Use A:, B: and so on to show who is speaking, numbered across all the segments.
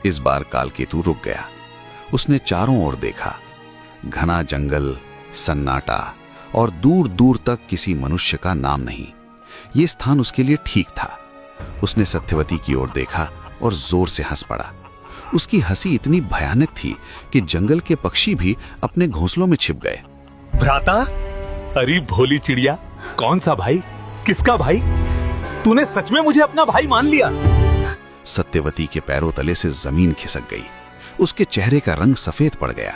A: इस बार कालकेतु रुक गया। उसने चारों ओर देखा। घना जंगल, सन्नाटा और दूर दूर तक किसी मनुष्य का नाम नहीं। ये स्थान उसके लिए ठीक था। उसने सत्यवती की ओर देखा और जोर से हंस पड़ा। उसकी हंसी इतनी भयानक थी कि जंगल के पक्षी भी अपने घोंसलों में छिप गए।
B: भ्राता, अरे भोली चिड़िया, कौन सा भाई, किसका भाई? तूने सच में मुझे अपना भाई मान लिया?
A: सत्यवती के पैरों तले से जमीन खिसक गई। उसके चेहरे का रंग सफेद पड़ गया।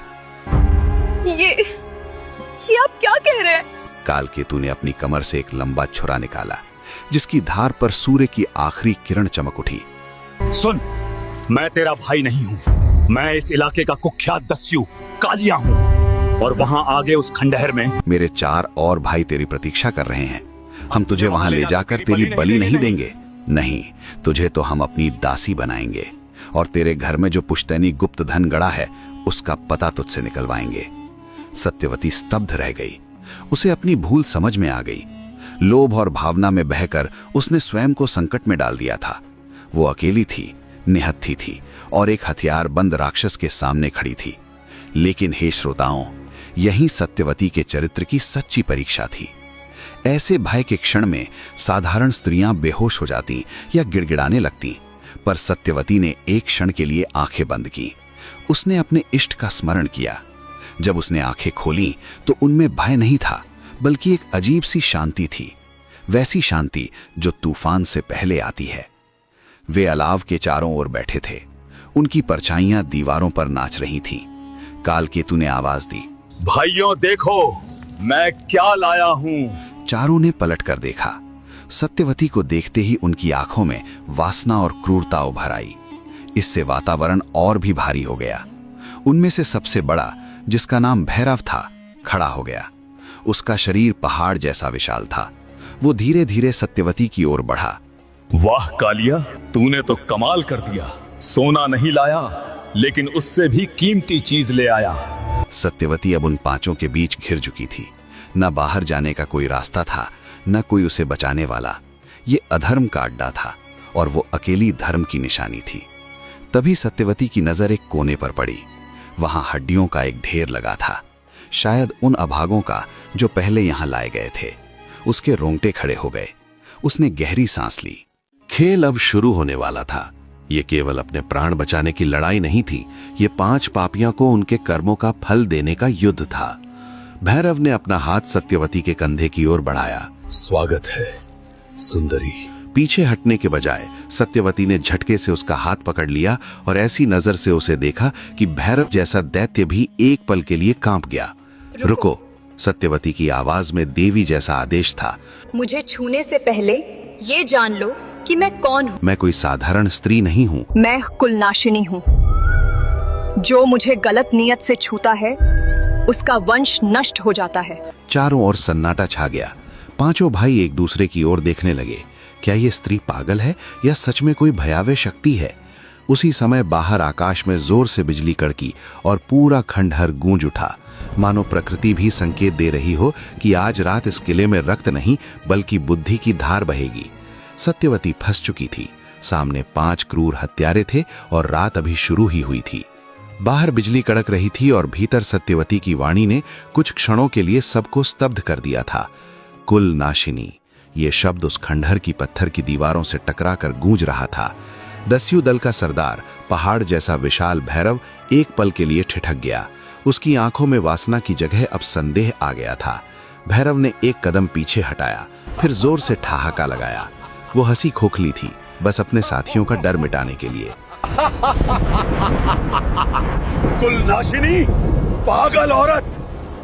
C: ये आप क्या कह रहे हैं?
A: कालकेतु ने अपनी कमर से एक लंबा छुरा निकाला, जिसकी धार पर सूर्य की आखिरी किरण चमक उठी।
B: सुन, मैं तेरा भाई नहीं हूँ। मैं इस इलाके का कुख्यात दस्यु कालिया हूँ, और वहाँ आगे उस खंडहर में
A: मेरे 4 और भाई तेरी प्रतीक्षा कर रहे हैं। हम तुझे वहां ले जाकर तेरी बलि नहीं देंगे। नहीं, तुझे तो हम अपनी दासी बनाएंगे और तेरे घर में जो पुश्तैनी गुप्त धन गड़ा है उसका पता तुझसे निकलवाएंगे। सत्यवती स्तब्ध रह गई। उसे अपनी भूल समझ में आ गई। लोभ और भावना में बहकर उसने स्वयं को संकट में डाल दिया था। वो अकेली थी, निहत्थी थी और एक हथियारबंद राक्षस के सामने खड़ी थी। लेकिन हे श्रोताओं, यही सत्यवती के चरित्र की सच्ची परीक्षा थी। ऐसे भय के क्षण में साधारण स्त्रियां बेहोश हो जाती या गिड़गिड़ाने लगती, पर सत्यवती ने एक क्षण के लिए आंखें बंद की। उसने अपने इष्ट का स्मरण किया। जब उसने आंखें खोली तो उनमें भय नहीं था, बल्कि एक अजीब सी शांति थी, वैसी शांति जो तूफान से पहले आती है। वे अलाव के चारों ओर बैठे थे। उनकी परछाइयां दीवारों पर नाच रही थीं। कालकेतु ने आवाज दी,
B: भाइयों देखो, मैं क्या लाया हूँ।
A: चारों ने पलट कर देखा। सत्यवती को देखते ही उनकी आंखों में वासना और क्रूरता उभर आई। इससे वातावरण और भी भारी हो गया। उनमें से सबसे बड़ा, जिसका नाम भैरव था, खड़ा हो गया। उसका शरीर पहाड़ जैसा विशाल था। वो धीरे धीरे सत्यवती की ओर बढ़ा।
B: वाह कालिया, तूने तो कमाल कर दिया। सोना नहीं लाया, लेकिन उससे भी कीमती चीज ले आया।
A: सत्यवती अब उन 5 के बीच घिर चुकी थी। न बाहर जाने का कोई रास्ता था, न कोई उसे बचाने वाला। ये अधर्म का अड्डा था और वो अकेली धर्म की निशानी थी। तभी सत्यवती की नजर एक कोने पर पड़ी। वहां हड्डियों का एक ढेर लगा था, शायद उन अभागों का जो पहले यहां लाए गए थे। उसके रोंगटे खड़े हो गए। उसने गहरी सांस ली। खेल अब शुरू होने वाला था। ये केवल अपने प्राण बचाने की लड़ाई नहीं थी, ये 5 पापियों को उनके कर्मों का फल देने का युद्ध था। भैरव ने अपना हाथ सत्यवती के कंधे की ओर बढ़ाया।
B: स्वागत है सुंदरी।
A: पीछे हटने के बजाय सत्यवती ने झटके से उसका हाथ पकड़ लिया और ऐसी नजर से उसे देखा कि भैरव जैसा दैत्य भी एक पल के लिए कांप गया। रुको। सत्यवती की आवाज में देवी जैसा आदेश था।
C: मुझे छूने से पहले ये जान लो कि मैं कौन हूँ।
A: मैं कोई साधारण स्त्री नहीं हूँ।
C: मैं कुलनाशिनी हूँ। जो मुझे गलत नियत से छूता है उसका वंश नष्ट हो जाता है।
A: चारों ओर सन्नाटा छा गया। 5 भाई एक दूसरे की ओर देखने लगे। क्या ये स्त्री पागल है या सच में कोई भयावह शक्ति है? उसी समय बाहर आकाश में जोर से बिजली कड़की और पूरा खंडहर गूंज उठा, मानो प्रकृति भी संकेत दे रही हो कि आज रात इस किले में रक्त नहीं बल्कि बुद्धि की धार बहेगी। सत्यवती फंस चुकी थी। सामने 5 क्रूर हत्यारे थे और रात अभी शुरू ही हुई थी। बाहर बिजली कड़क रही थी और भीतर सत्यवती की वाणी ने कुछ क्षणों के लिए सबको स्तब्ध कर दिया था। कुल नाशिनी, ये शब्द उस खंडहर की पत्थर की दीवारों से टकरा कर गूंज रहा था। दस्यु दल का सरदार, पहाड़ जैसा विशाल भैरव एक पल के लिए ठिठक गया। उसकी आंखों में वासना की जगह अब संदेह आ गया था। भैरव ने एक कदम पीछे हटाया, फिर जोर से ठहाका लगाया। वो हंसी खोखली थी, बस अपने साथियों का डर मिटाने के लिए।
B: कुलनाशिनी, पागल औरत,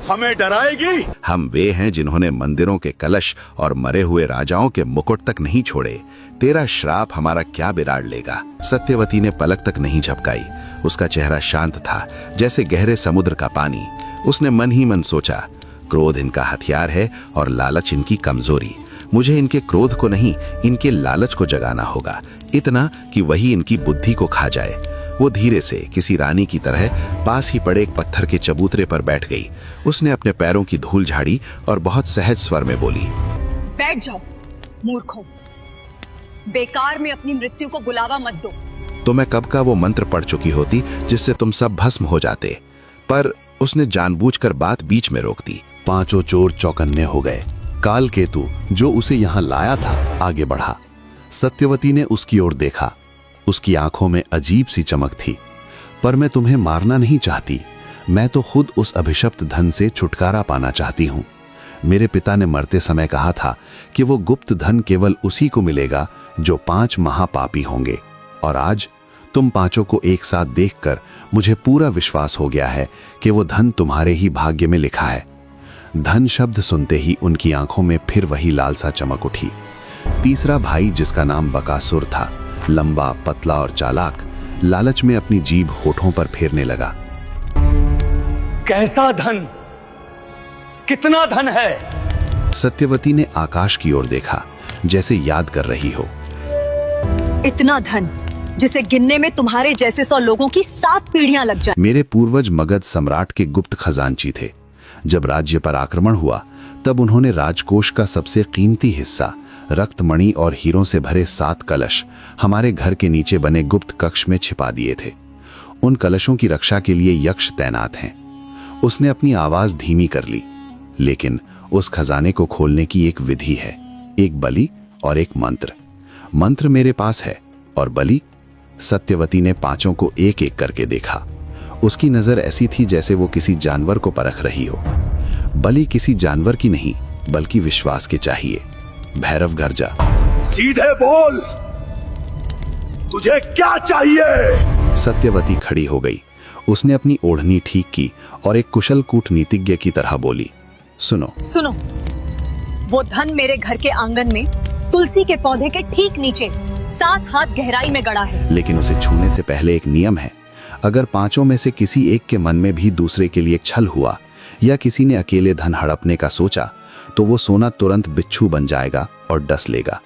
B: हमें डराएगी?
A: हम वे हैं जिन्होंने मंदिरों के कलश और मरे हुए राजाओं के मुकुट तक नहीं छोड़े। तेरा श्राप हमारा क्या बिगाड़ लेगा? सत्यवती ने पलक तक नहीं झपकाई। उसका चेहरा शांत था, जैसे गहरे समुद्र का पानी। उसने मन ही मन सोचा, क्रोध इनका हथियार है और लालच इनकी कमजोरी। मुझे इनके क्रोध को नहीं, इनके लालच को जगाना होगा, इतना कि वही इनकी बुद्धि को खा जाए। वो धीरे से किसी रानी की तरह पास ही पड़े एक पत्थर के चबूतरे पर बैठ गई। उसने अपने पैरों की धूल झाड़ी और बहुत सहज स्वर में बोली,
C: बैठ जाओ मूर्खों, बेकार में अपनी मृत्यु को बुलावा मत दो।
A: तो मैं कब का वो मंत्र पढ़ चुकी होती जिससे तुम सब भस्म हो जाते। पर उसने जानबूझकर बात बीच में रोक दी। पांचों चोर चौकन्ने हो गए। काल केतु जो उसे यहां लाया था आगे बढ़ा। सत्यवती ने उसकी ओर देखा। उसकी आंखों में अजीब सी चमक थी। पर मैं तुम्हें मारना नहीं चाहती, मैं तो खुद उस अभिशप्त धन से छुटकारा पाना चाहती हूं। मेरे पिता ने मरते समय कहा था कि वो गुप्त धन केवल उसी को मिलेगा जो 5 महापापी होंगे, और आज तुम पांचों को एक साथ देखकर मुझे पूरा विश्वास हो गया है कि वो धन तुम्हारे ही भाग्य में लिखा है। धन शब्द सुनते ही उनकी आंखों में फिर वही लालसा चमक उठी। तीसरा भाई, जिसका नाम बकासुर था, लंबा, पतला और चालाक, लालच में अपनी जीभ होठों पर फेरने लगा।
B: कैसा धन? कितना धन है?
A: सत्यवती ने आकाश की ओर देखा, जैसे याद कर रही हो।
C: इतना धन जिसे गिनने में तुम्हारे जैसे 100 लोगों की 7 पीढ़ियां लग जाए।
A: मेरे पूर्वज मगध सम्राट के गुप्त खजांची थे। जब राज्य पर आक्रमण हुआ तब उन्होंने राजकोष का सबसे कीमती हिस्सा, रक्तमणि और हीरों से भरे 7 कलश हमारे घर के नीचे बने गुप्त कक्ष में छिपा दिए थे। उन कलशों की रक्षा के लिए यक्ष तैनात हैं। उसने अपनी आवाज धीमी कर ली। लेकिन उस खजाने को खोलने की एक विधि है, एक बलि और एक मंत्र। मंत्र मेरे पास है और बलि। सत्यवती ने पांचों को एक एक करके देखा। उसकी नजर ऐसी थी जैसे वो किसी जानवर को परख रही हो। बलि किसी जानवर की नहीं, बल्कि विश्वास के चाहिए। भैरव गर्जा।
B: सीधे बोल, तुझे क्या चाहिए?
A: सत्यवती खड़ी हो गई। उसने अपनी ओढ़नी ठीक की और एक कुशल कूटनीतिज्ञ की तरह बोली, सुनो।
C: वो धन मेरे घर के आंगन में तुलसी के पौधे के ठीक नीचे 7 हाथ गहराई में गड़ा है।
A: लेकिन उसे छूने से पहले एक नियम है। अगर पांचों में से किसी एक के मन में भी दूसरे के लिए छल हुआ या किसी ने अकेले धन हड़पने का सोचा, तो वो सोना तुरंत बिच्छू बन जाएगा और डस लेगा।